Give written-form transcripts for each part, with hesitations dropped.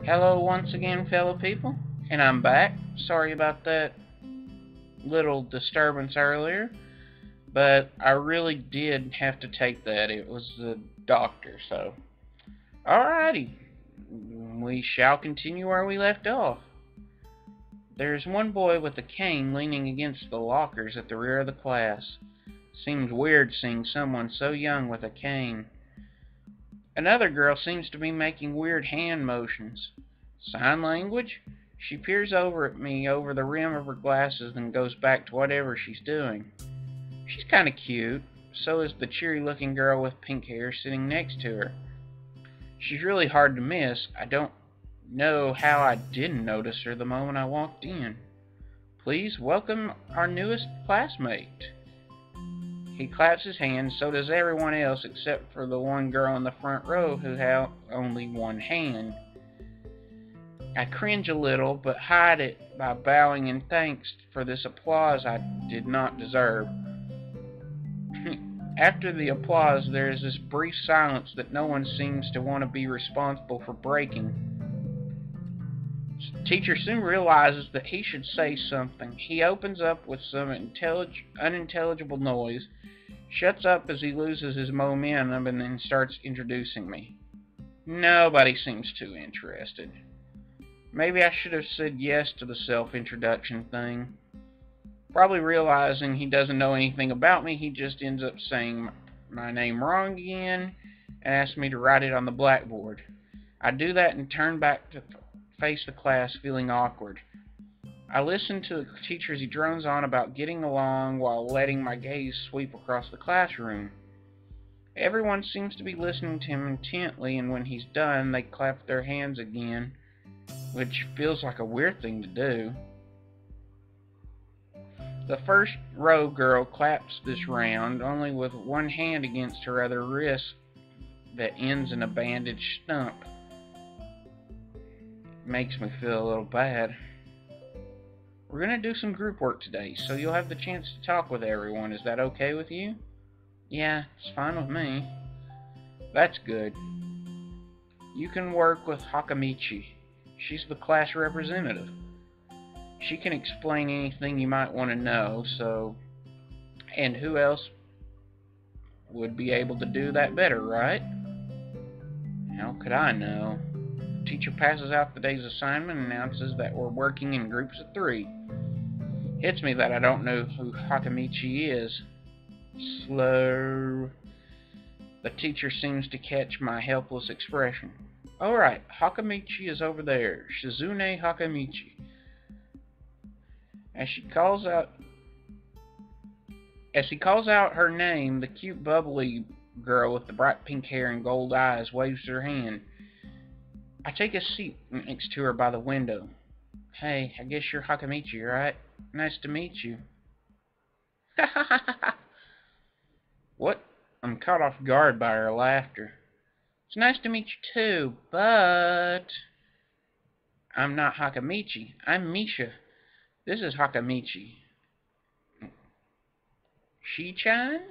Hello once again, fellow people, and I'm back. Sorry about that little disturbance earlier, but I really did have to take that. It was the doctor, so. Alrighty, we shall continue where we left off. There's one boy with a cane leaning against the lockers at the rear of the class. Seems weird seeing someone so young with a cane. Another girl seems to be making weird hand motions. Sign language? She peers over at me over the rim of her glasses and goes back to whatever she's doing. She's kinda cute. So is the cheery-looking girl with pink hair sitting next to her. She's really hard to miss. I don't know how I didn't notice her the moment I walked in. Please welcome our newest classmate. He claps his hands, so does everyone else except for the one girl in the front row who had only one hand. I cringe a little, but hide it by bowing in thanks for this applause I did not deserve. After the applause, there is this brief silence that no one seems to want to be responsible for breaking. The teacher soon realizes that he should say something. He opens up with some unintelligible noise, shuts up as he loses his momentum, and then starts introducing me. Nobody seems too interested. Maybe I should have said yes to the self-introduction thing. Probably realizing he doesn't know anything about me, he just ends up saying my name wrong again and asks me to write it on the blackboard. I do that and turn back to face the class, feeling awkward. I listen to the teacher as he drones on about getting along while letting my gaze sweep across the classroom. Everyone seems to be listening to him intently, and when he's done, they clap their hands again, which feels like a weird thing to do. The first row girl claps this round, only with one hand against her other wrist that ends in a bandaged stump. Makes me feel a little bad. We're going to do some group work today, so you'll have the chance to talk with everyone. Is that okay with you? Yeah, it's fine with me. That's good. You can work with Hakamichi. She's the class representative. She can explain anything you might want to know, and who else would be able to do that better, right? How could I know? The teacher passes out the day's assignment and announces that we're working in groups of 3. Hits me that I don't know who Hakamichi is. Slow. The teacher seems to catch my helpless expression. Alright, Hakamichi is over there. Shizune Hakamichi. As he calls out her name, the cute bubbly girl with the bright pink hair and gold eyes waves her hand. I take a seat next to her by the window. Hey, I guess you're Hakamichi, right? Nice to meet you. What? I'm caught off guard by her laughter. It's nice to meet you too, but I'm not Hakamichi. I'm Misha. This is Hakamichi. Shi-chan?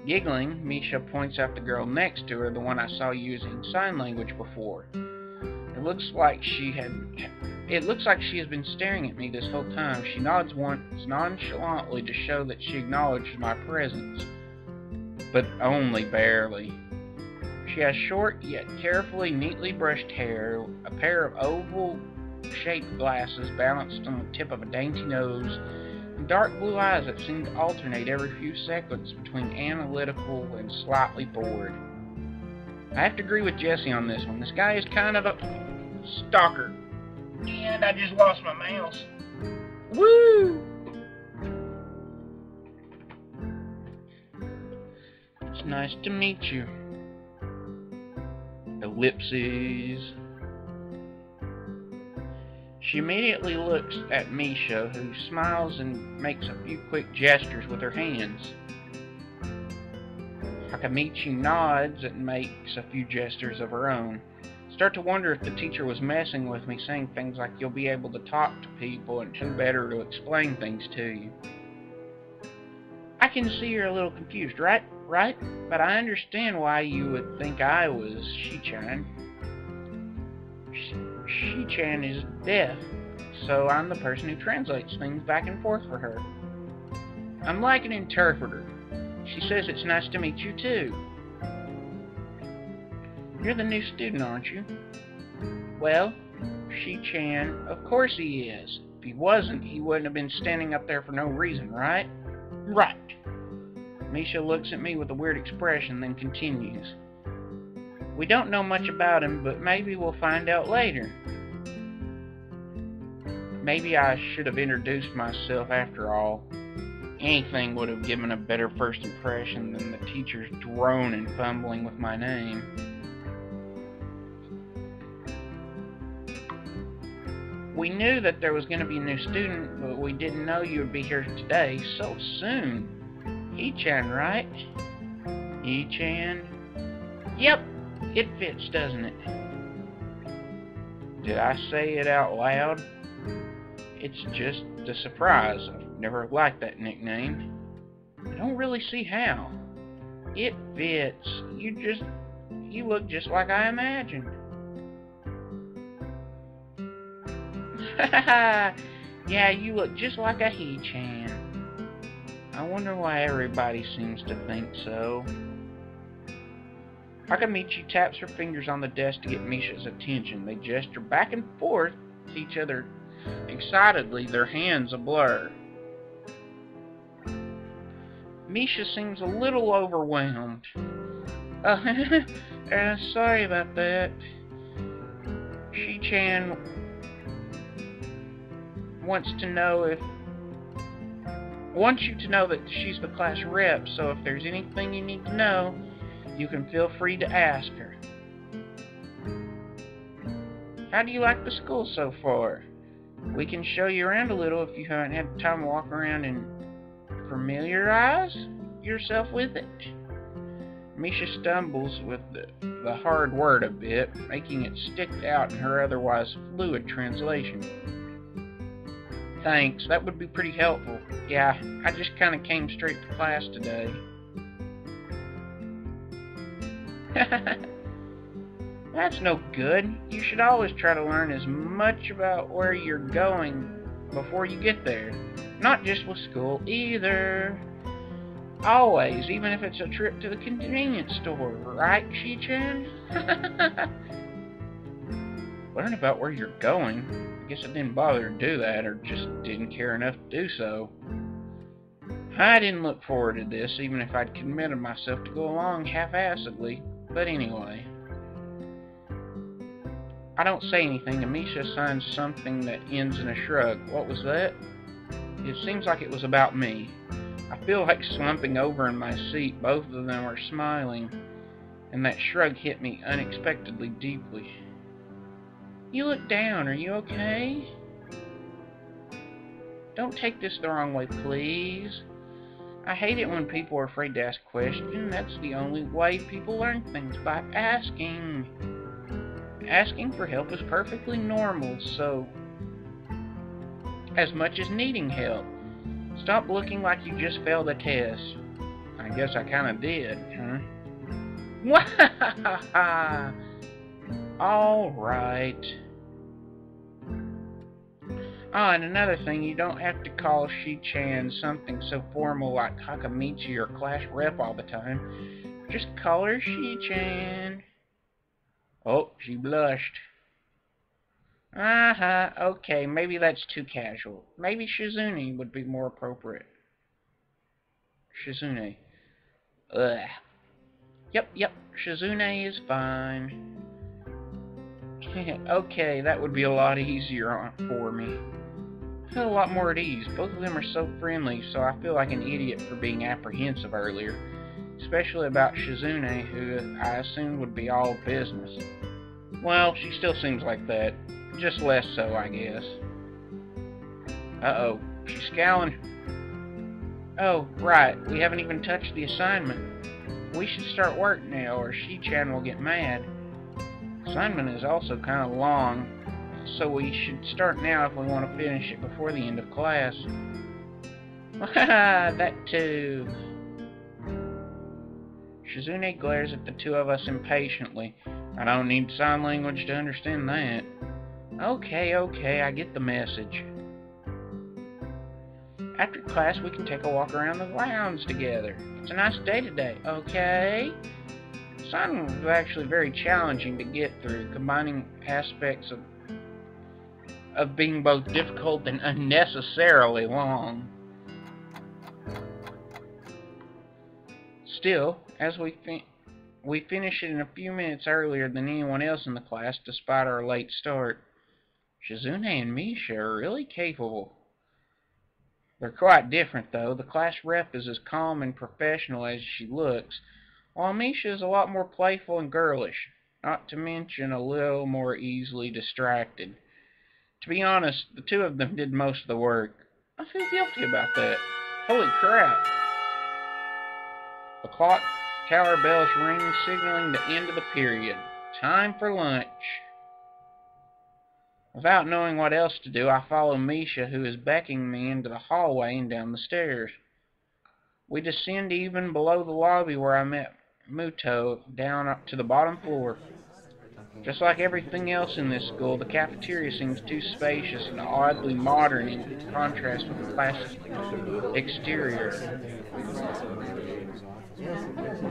Giggling, Misha points out the girl next to her, the one I saw using sign language before. It looks like she has been staring at me this whole time. She nods once nonchalantly to show that she acknowledges my presence, but only barely. She has short yet carefully, neatly brushed hair, a pair of oval-shaped glasses balanced on the tip of a dainty nose, and dark blue eyes that seem to alternate every few seconds between analytical and slightly bored. I have to agree with Jesse on this one. This guy is kind of a stalker. And I just lost my mouse. Woo! It's nice to meet you. Ellipses. She immediately looks at Misha, who smiles and makes a few quick gestures with her hands. Hakamichi nods and makes a few gestures of her own. Start to wonder if the teacher was messing with me, saying things like you'll be able to talk to people and who better to explain things to you. I can see you're a little confused, right? right? But I understand why you would think I was Shi-chan. Shi-chan is deaf, so I'm the person who translates things back and forth for her. I'm like an interpreter. She says it's nice to meet you too. You're the new student, aren't you? Well, Shi-chan, of course he is. If he wasn't, he wouldn't have been standing up there for no reason, right? Right. Misha looks at me with a weird expression, then continues. We don't know much about him, but maybe we'll find out later. Maybe I should have introduced myself after all. Anything would have given a better first impression than the teacher's drone and fumbling with my name. We knew that there was going to be a new student, but we didn't know you would be here today so soon. He-chan, right? He-chan? Yep, it fits, doesn't it? Did I say it out loud? It's just a surprise. I've never liked that nickname. I don't really see how. It fits. You look just like I imagined. Yeah, you look just like a he-chan. I wonder why everybody seems to think so. Akamichi taps her fingers on the desk to get Misha's attention. They gesture back and forth with each other excitedly, their hands a blur. Misha seems a little overwhelmed. Sorry about that. Shi-chan wants you to know that she's the class rep, so if there's anything you need to know, you can feel free to ask her. How do you like the school so far? We can show you around a little if you haven't had time to walk around and familiarize yourself with it. Misha stumbles with the hard word a bit, making it stick out in her otherwise fluid translation. Thanks, that would be pretty helpful. Yeah, I just kind of came straight to class today. That's no good. You should always try to learn as much about where you're going before you get there. Not just with school, either. Always, even if it's a trip to the convenience store, right, Shi-chan? Learn about where you're going? I guess I didn't bother to do that, or just didn't care enough to do so. I didn't look forward to this, even if I'd committed myself to go along half-assedly. But anyway. I don't say anything, and Misha signs something that ends in a shrug. What was that? It seems like it was about me. I feel like slumping over in my seat. Both of them are smiling, and that shrug hit me unexpectedly deeply. You look down. Are you okay? Don't take this the wrong way, please. I hate it when people are afraid to ask questions. That's the only way people learn things, by asking. Asking for help is perfectly normal, so as much as needing help. Stop looking like you just failed a test. I guess I kinda did, huh? Wahahaha! Alright. Oh, and another thing, you don't have to call Shi-chan something so formal like Hakamichi or class rep all the time. Just call her Shi-chan. Oh, she blushed. Okay, maybe that's too casual. Maybe Shizune would be more appropriate. Shizune. Ugh. Yep, Shizune is fine. Okay, that would be a lot easier for me. I feel a lot more at ease. Both of them are so friendly, so I feel like an idiot for being apprehensive earlier. Especially about Shizune, who I assumed would be all business. Well, she still seems like that. Just less so, I guess. Uh-oh, she's scowling. Oh, right, we haven't even touched the assignment. We should start work now, or Shi-chan will get mad. Assignment is also kind of long, so we should start now if we want to finish it before the end of class. That too. Shizune glares at the two of us impatiently. I don't need sign language to understand that. Okay, I get the message. After class, we can take a walk around the grounds together. It's a nice day today, okay? The assignment was actually very challenging to get through, combining aspects of being both difficult and unnecessarily long. Still, as we finish it in a few minutes earlier than anyone else in the class, despite our late start. Shizune and Misha are really capable. They're quite different, though. The class rep is as calm and professional as she looks, while Misha is a lot more playful and girlish, not to mention a little more easily distracted. To be honest, the two of them did most of the work. I feel guilty about that. Holy crap. The clock tower bells ring, signaling the end of the period. Time for lunch. Without knowing what else to do, I follow Misha, who is beckoning me into the hallway and down the stairs. We descend even below the lobby where I met Muto, down up to the bottom floor. Just like everything else in this school, the cafeteria seems too spacious and oddly modern in contrast with the classic exterior.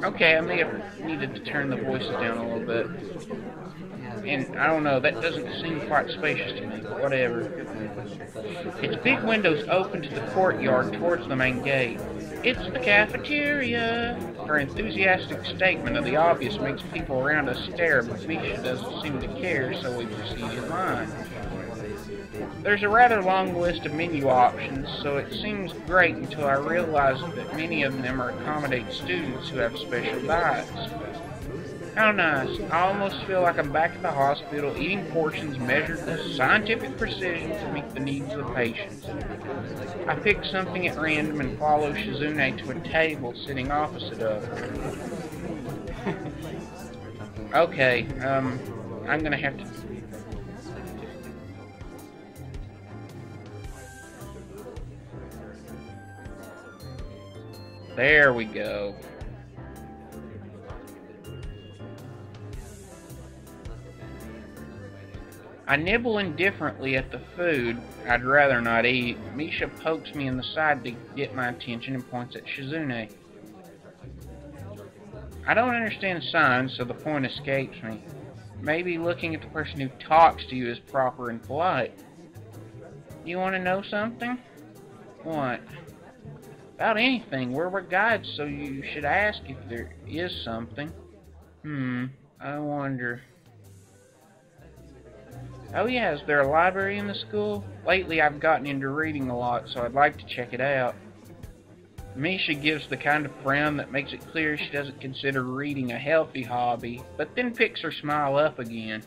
Okay, I may have needed to turn the voices down a little bit. And I don't know, that doesn't seem quite spacious to me, but whatever. Its big windows open to the courtyard towards the main gate. It's the cafeteria! Her enthusiastic statement of the obvious makes people around us stare, but Misha doesn't seem to care, so we proceed in line. There's a rather long list of menu options, so it seems great until I realize that many of them are accommodate students who have special diets. How nice. I almost feel like I'm back at the hospital, eating portions measured with scientific precision to meet the needs of the patients. I pick something at random and follow Shizune to a table sitting opposite of her. Okay, I'm gonna have to... There we go. I nibble indifferently at the food I'd rather not eat. Misha pokes me in the side to get my attention and points at Shizune. I don't understand signs, so the point escapes me. Maybe looking at the person who talks to you is proper and polite. You want to know something? What? About anything. We're guides, so you should ask if there is something. I wonder... Oh yeah, is there a library in the school? Lately I've gotten into reading a lot, so I'd like to check it out. Misha gives the kind of frown that makes it clear she doesn't consider reading a healthy hobby, but then picks her smile up again.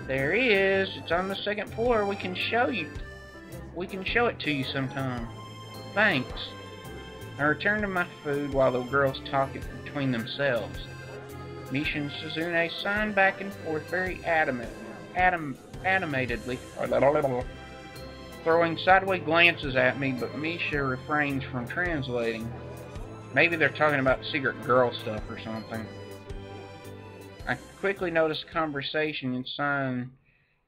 There is. It's on the second floor. We can show it to you sometime. Thanks. I return to my food while the girls talk between themselves. Misha and Shizune sign back and forth very animatedly, throwing sideways glances at me, but Misha refrains from translating. Maybe they're talking about secret girl stuff or something. I quickly notice conversation in sign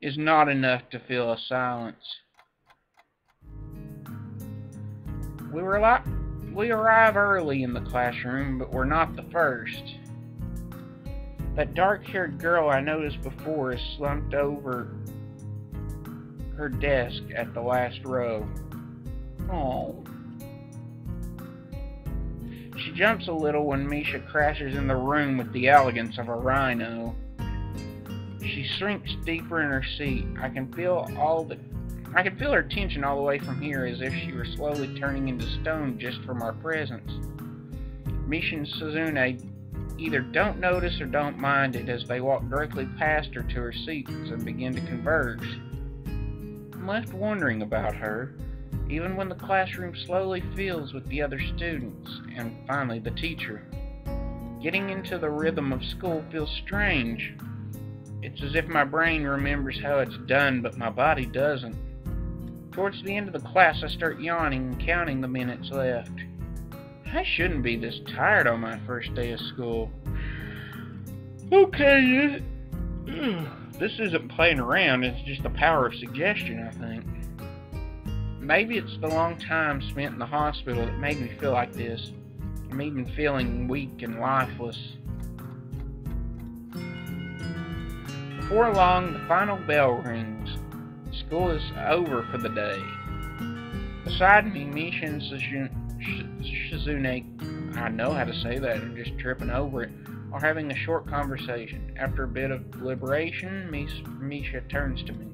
is not enough to fill a silence. We arrive early in the classroom, but we're not the first. That dark-haired girl I noticed before is slumped over her desk at the last row. Oh. She jumps a little when Misha crashes in the room with the elegance of a rhino. She shrinks deeper in her seat. I can feel her tension all the way from here, as if she were slowly turning into stone just from our presence. Misha and Shizune either don't notice or don't mind it as they walk directly past her to her seats and begin to converse. I'm left wondering about her, even when the classroom slowly fills with the other students, and finally the teacher. Getting into the rhythm of school feels strange. It's as if my brain remembers how it's done, but my body doesn't. Towards the end of the class, I start yawning and counting the minutes left. I shouldn't be this tired on my first day of school. Okay, this isn't playing around, it's just the power of suggestion, I think. Maybe it's the long time spent in the hospital that made me feel like this. I'm even feeling weak and lifeless. Before long, the final bell rings. School is over for the day. Beside me, Misha and Shizune, I know how to say that, I'm just tripping over it, are having a short conversation. After a bit of deliberation, Misha turns to me.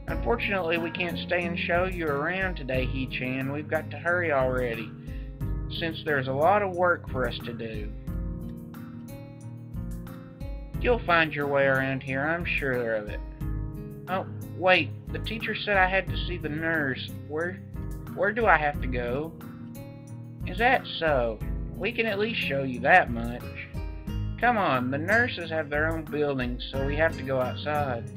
Unfortunately, we can't stay and show you around today, He-chan. We've got to hurry already, since there's a lot of work for us to do. You'll find your way around here, I'm sure of it. Oh, wait, the teacher said I had to see the nurse. Where do I have to go? Is that so? We can at least show you that much. Come on, the nurses have their own building, so we have to go outside.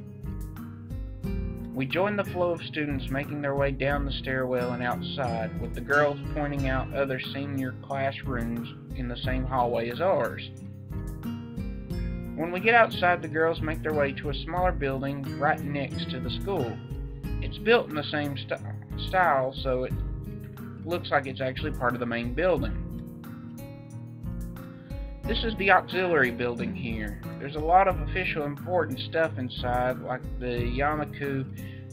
We join the flow of students making their way down the stairwell and outside, with the girls pointing out other senior classrooms in the same hallway as ours. When we get outside, the girls make their way to a smaller building right next to the school. It's built in the same style, so it looks like it's actually part of the main building. This is the auxiliary building here. There's a lot of official important stuff inside, like the Yamaku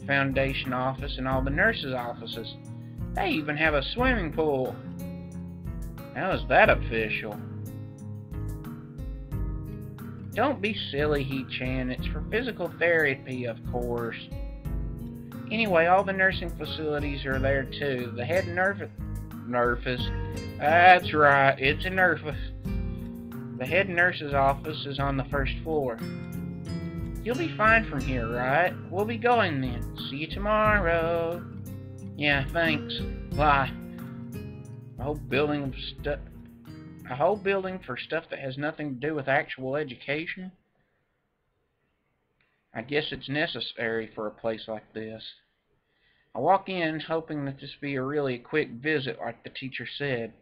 Foundation office and all the nurses' offices. They even have a swimming pool. How is that official? Don't be silly, He-chan. It's for physical therapy, of course. Anyway, all the nursing facilities are there too. The head nurses. That's right, it's a nurse. The head nurse's office is on the first floor. You'll be fine from here, right? We'll be going then. See you tomorrow. Yeah, thanks. Bye. A whole building for stuff that has nothing to do with actual education? I guess it's necessary for a place like this. I walk in hoping that this be a really quick visit like the teacher said.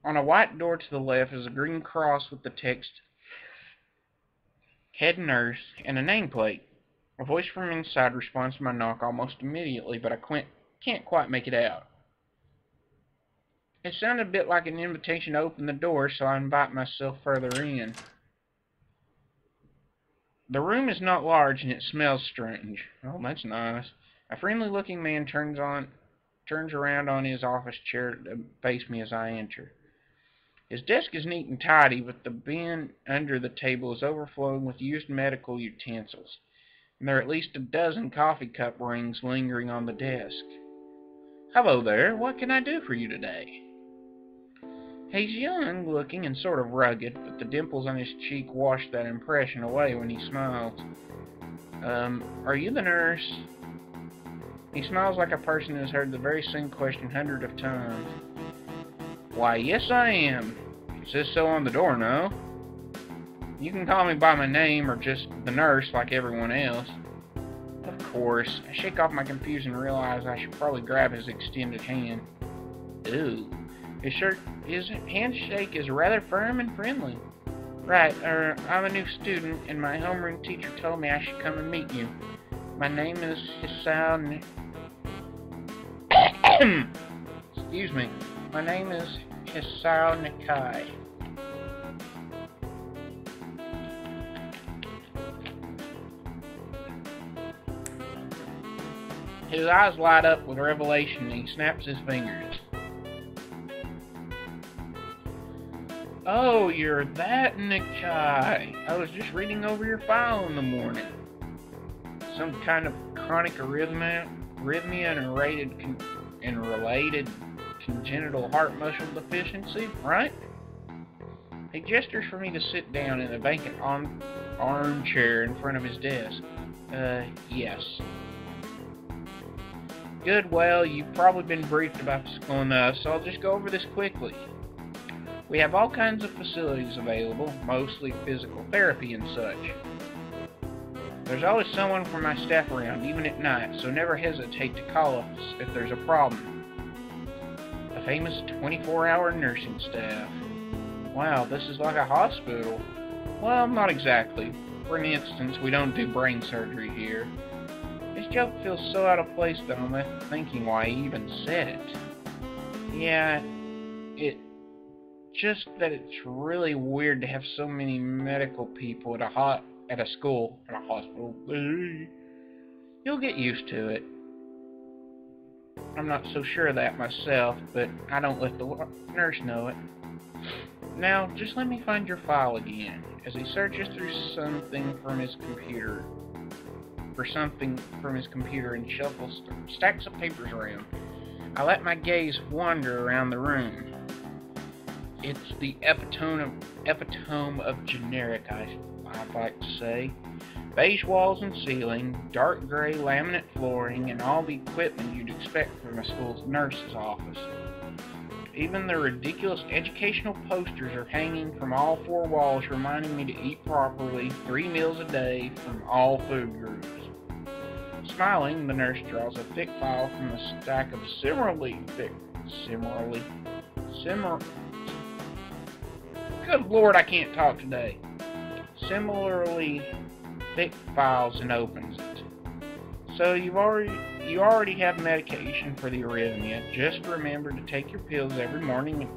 On a white door to the left is a green cross with the text Head Nurse and a nameplate. A voice from inside responds to my knock almost immediately, but I can't quite make it out. It sounded a bit like an invitation to open the door, so I invite myself further in. The room is not large and it smells strange. Oh, that's nice. A friendly-looking man turns around on his office chair to face me as I enter. His desk is neat and tidy, but the bin under the table is overflowing with used medical utensils, and there are at least a dozen coffee cup rings lingering on the desk. Hello there, what can I do for you today? He's young looking and sort of rugged, but the dimples on his cheek wash that impression away when he smiles. Are you the nurse? He smiles like a person who's heard the very same question hundreds of times. Why, yes I am. It says so on the door, no? You can call me by my name or just the nurse like everyone else. Of course. I shake off my confusion and realize I should probably grab his extended hand. Ooh. His handshake is rather firm and friendly. Right, I'm a new student and my homeroom teacher told me I should come and meet you. My name is Hisao Excuse me. My name is Hisao Nakai. His eyes light up with revelation and he snaps his fingers. Oh, you're that Nakai. I was just reading over your file in the morning. Some kind of chronic arrhythmia and related congenital heart muscle deficiency, right? He gestures for me to sit down in a vacant armchair in front of his desk. Yes. Good, well, you've probably been briefed about the school enough, so I'll just go over this quickly. We have all kinds of facilities available, mostly physical therapy and such. There's always someone from my staff around, even at night, so never hesitate to call us if there's a problem. famous 24-hour nursing staff. Wow, this is like a hospital. Well, not exactly. For instance, we don't do brain surgery here. This joke feels so out of place that I'm left thinking why he even said it. Yeah, just that it's really weird to have so many medical people at a hospital. You'll get used to it. I'm not so sure of that myself, but I don't let the nurse know it. Now, just let me find your file again, as he searches through something from his computer and shuffles stacks of papers around. I let my gaze wander around the room. It's the epitome of generic, I'd like to say. Beige walls and ceiling, dark gray laminate flooring, and all the equipment you'd expect from a school's nurse's office. Even the ridiculous educational posters are hanging from all four walls, reminding me to eat properly, 3 meals a day, from all food groups. Smiling, the nurse draws a thick file from a stack of Good Lord, I can't talk today. Similarly thick files and opens it. So you already have medication for the arrhythmia. Just remember to take your pills every morning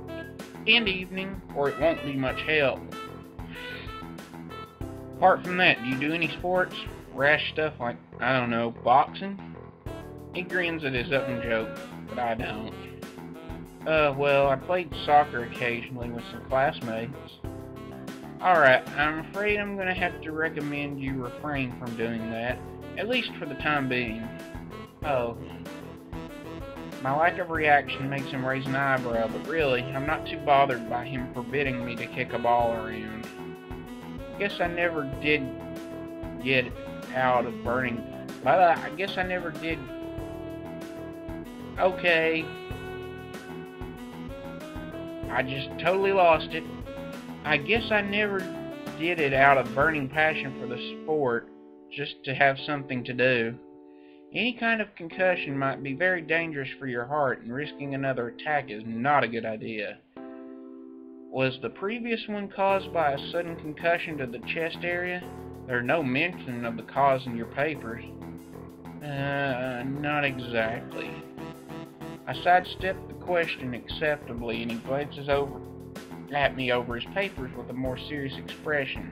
and evening, or it won't be much help. Apart from that, do you do any sports? Rash stuff like, I don't know, boxing? He grins at his own joke, but I don't. Well, I played soccer occasionally with some classmates. Alright, I'm afraid I'm gonna have to recommend you refrain from doing that, at least for the time being. Oh. My lack of reaction makes him raise an eyebrow, but really, I'm not too bothered by him forbidding me to kick a ball around. Guess I never did get out of burning. I guess I never did. Okay. I just totally lost it. I guess I never did it out of burning passion for the sport, just to have something to do. Any kind of concussion might be very dangerous for your heart, and risking another attack is not a good idea. Was the previous one caused by a sudden concussion to the chest area? There's no mention of the cause in your papers. Not exactly. I sidestepped the question acceptably, and he glances over at me over his papers with a more serious expression.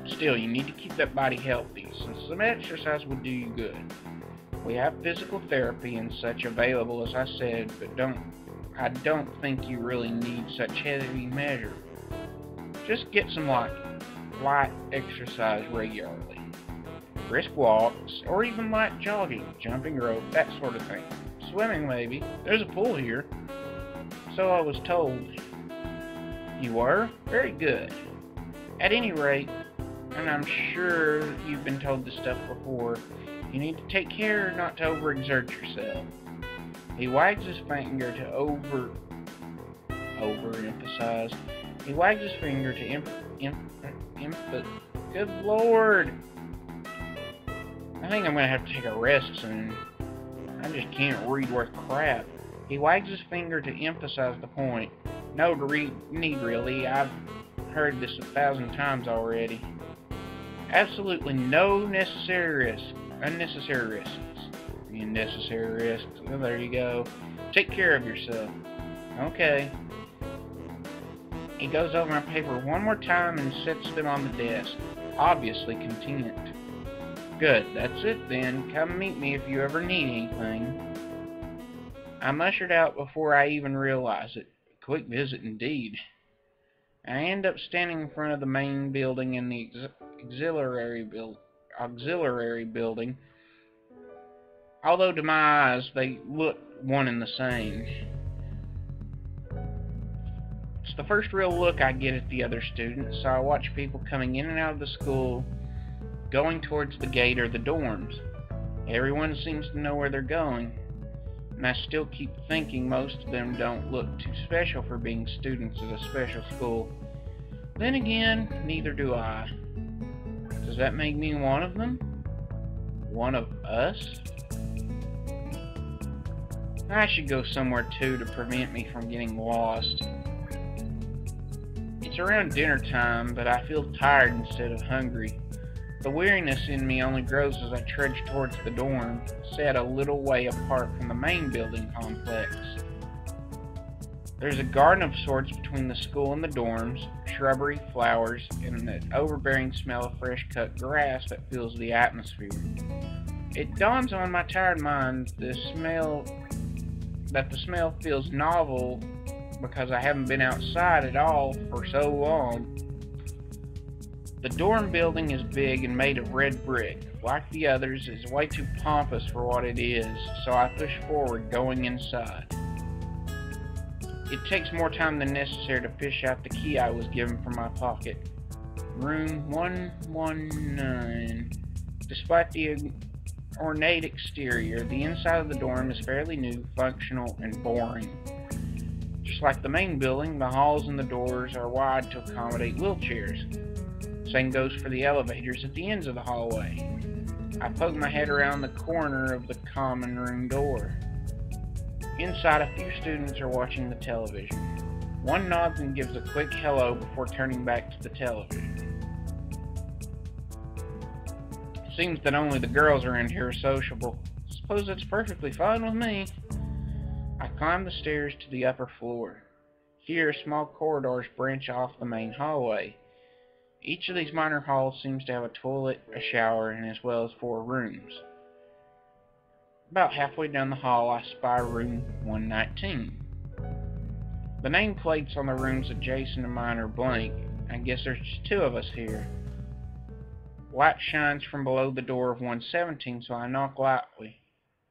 Still, you need to keep that body healthy, so some exercise would do you good. We have physical therapy and such available, as I said, but I don't think you really need such heavy measure. Just get some light exercise regularly. Brisk walks, or even light jogging, jumping rope, that sort of thing. Swimming, maybe. There's a pool here. So I was told. You were? Very good. At any rate, and I'm sure you've been told this stuff before, you need to take care not to overexert yourself. He wags his finger to overemphasize. He wags his finger to Good Lord! I think I'm gonna have to take a rest soon. I just can't read worth crap. He wags his finger to emphasize the point. No need really. I've heard this 1,000 times already. Absolutely no unnecessary risks. Oh, there you go. Take care of yourself. Okay. He goes over my paper one more time and sets them on the desk, obviously content. Good, that's it then. Come meet me if you ever need anything. I'm ushered out before I even realize it. A quick visit indeed. I end up standing in front of the main building and the auxiliary building. Although to my eyes they look one and the same. It's the first real look I get at the other students, so I watch people coming in and out of the school, going towards the gate or the dorms. Everyone seems to know where they're going, and I still keep thinking most of them don't look too special for being students at a special school. Then again, neither do I. Does that make me one of them? One of us? I should go somewhere too to prevent me from getting lost. It's around dinner time, but I feel tired instead of hungry. The weariness in me only grows as I trudge towards the dorm, set a little way apart from the main building complex. There's a garden of sorts between the school and the dorms, shrubbery, flowers, and the overbearing smell of fresh-cut grass that fills the atmosphere. It dawns on my tired mind that the smell feels novel because I haven't been outside at all for so long. The dorm building is big and made of red brick. Like the others, it's way too pompous for what it is, so I push forward, going inside. It takes more time than necessary to fish out the key I was given from my pocket. Room 119. Despite the ornate exterior, the inside of the dorm is fairly new, functional, and boring. Just like the main building, the halls and the doors are wide to accommodate wheelchairs. Same goes for the elevators at the ends of the hallway. I poke my head around the corner of the common room door. Inside, a few students are watching the television. One nods and gives a quick hello before turning back to the television. It seems that only the girls around here are sociable. Suppose that's perfectly fine with me. I climb the stairs to the upper floor. Here, small corridors branch off the main hallway. Each of these minor halls seems to have a toilet, a shower, and as well as 4 rooms. About halfway down the hall, I spy room 119. The nameplates on the rooms adjacent to mine are blank. I guess there's just 2 of us here. Light shines from below the door of 117, so I knock lightly.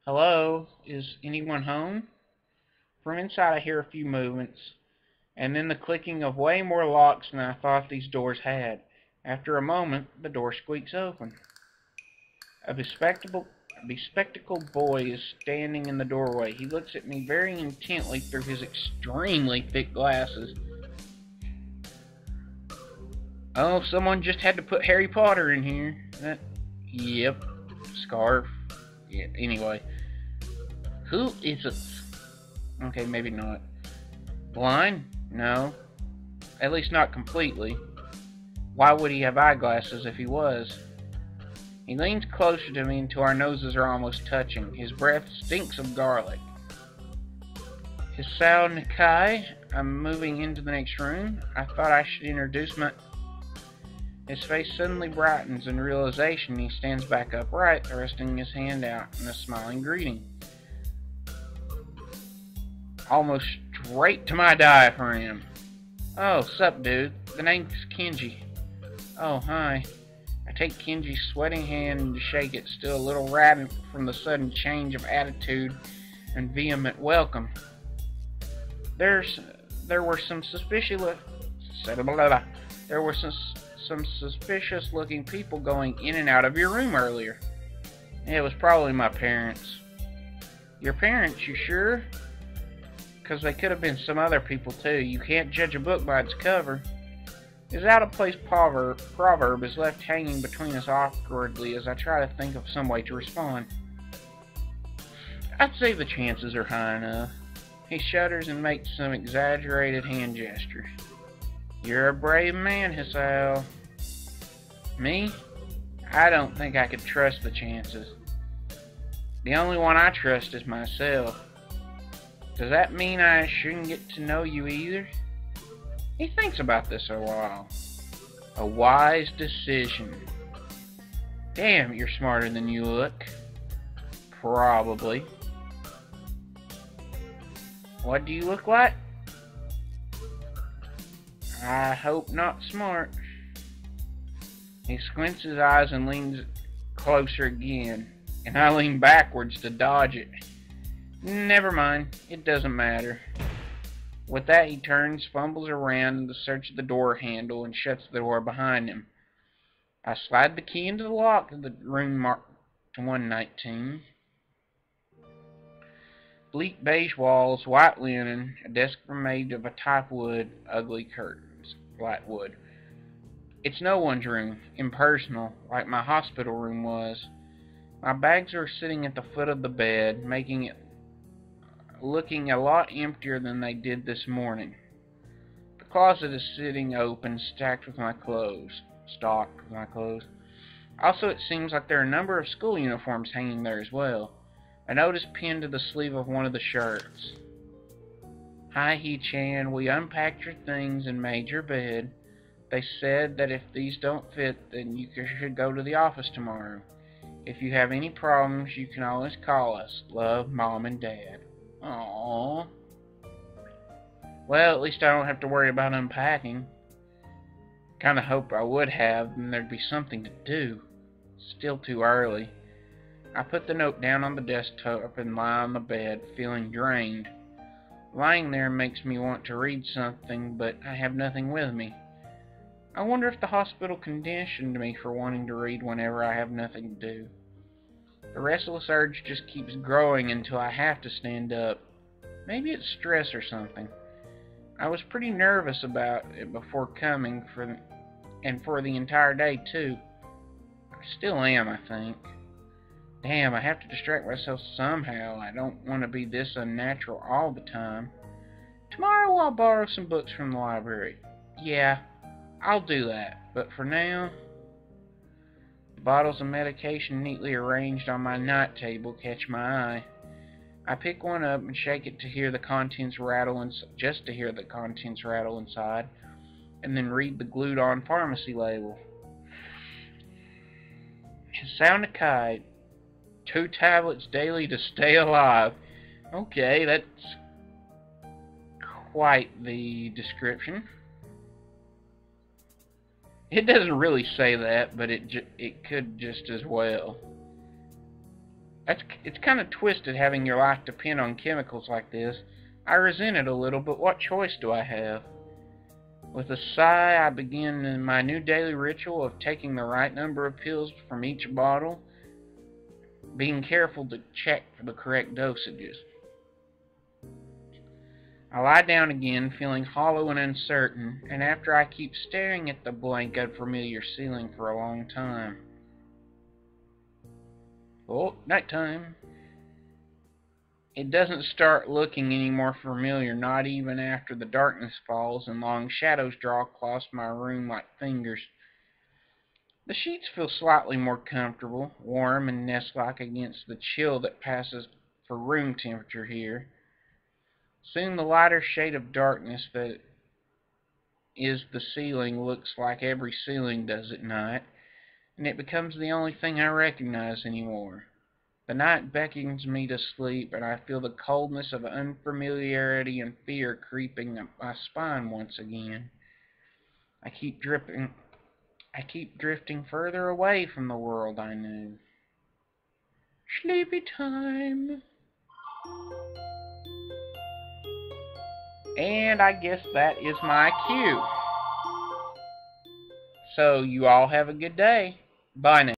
Hello? Is anyone home? From inside, I hear a few movements, and then the clicking of way more locks than I thought these doors had. After a moment, the door squeaks open. A bespectacled boy is standing in the doorway. He looks at me very intently through his extremely thick glasses. Oh, someone just had to put Harry Potter in here. Yep. Scarf. Yeah, anyway. Who is it? Okay, maybe not. Blind? No. At least not completely. Why would he have eyeglasses if he was? He leans closer to me until our noses are almost touching. His breath stinks of garlic. Hisao Nikai, I'm moving into the next room. I thought I should introduce my... His face suddenly brightens in realization. He stands back upright, thrusting his hand out in a smiling greeting. Almost straight to my diaphragm. Oh, sup, dude. The name's Kenji. Oh, hi. I take Kenji's sweating hand to shake it, still a little radent from the sudden change of attitude and vehement welcome. There were some suspicious looking people going in and out of your room earlier. It was probably my parents. Your parents, you sure? Because they could have been some other people too. You can't judge a book by its cover. His out-of-place proverb is left hanging between us awkwardly as I try to think of some way to respond. I'd say the chances are high enough. He shudders and makes some exaggerated hand gesture. You're a brave man, Hisao. Me? I don't think I could trust the chances. The only one I trust is myself. Does that mean I shouldn't get to know you either? He thinks about this a while. A wise decision. Damn, you're smarter than you look. Probably. What do you look like? I hope not smart. He squints his eyes and leans closer again, and I lean backwards to dodge it. Never mind, it doesn't matter. With that, he turns, fumbles around to search the door handle, and shuts the door behind him. I slide the key into the lock of the room marked 119. Bleak beige walls, white linen, a desk made of a type wood, ugly curtains, black wood. It's no one's room, impersonal, like my hospital room was. My bags are sitting at the foot of the bed, making it looking a lot emptier than they did this morning. The closet is sitting open, stocked with my clothes. Also, it seems like there are a number of school uniforms hanging there as well. A note is pinned to the sleeve of one of the shirts. Hi, He-chan. We unpacked your things and made your bed. They said that if these don't fit, then you should go to the office tomorrow. If you have any problems, you can always call us. Love, Mom and Dad. Aww. Well, at least I don't have to worry about unpacking. Kinda hoped I would have, and there'd be something to do. Still too early. I put the note down on the desktop and lie on the bed, feeling drained. Lying there makes me want to read something, but I have nothing with me. I wonder if the hospital conditioned me for wanting to read whenever I have nothing to do. The restless urge just keeps growing until I have to stand up. Maybe it's stress or something. I was pretty nervous about it before coming, and for the entire day too. I still am, I think. Damn, I have to distract myself somehow. I don't want to be this unnatural all the time. Tomorrow I'll borrow some books from the library. Yeah, I'll do that. But for now, the bottles of medication neatly arranged on my night table catch my eye. I pick one up and shake it to hear the contents rattle just to hear the contents rattle inside, and then read the glued-on pharmacy label. Saunikai, 2 tablets daily to stay alive. Okay, that's quite the description. It doesn't really say that, but it could just as well. It's kind of twisted having your life depend on chemicals like this. I resent it a little, but what choice do I have? With a sigh, I begin my new daily ritual of taking the right number of pills from each bottle, being careful to check for the correct dosages. I lie down again, feeling hollow and uncertain, and after I keep staring at the blank, unfamiliar ceiling for a long time. Oh, nighttime. It doesn't start looking any more familiar, not even after the darkness falls and long shadows draw across my room like fingers. The sheets feel slightly more comfortable, warm and nest-like against the chill that passes for room temperature here. Soon the lighter shade of darkness that is the ceiling looks like every ceiling does at night, and it becomes the only thing I recognize anymore. The night beckons me to sleep, and I feel the coldness of unfamiliarity and fear creeping up my spine once again. I keep drifting further away from the world I knew. Sleepy time. And I guess that is my cue. So you all have a good day. Bye now.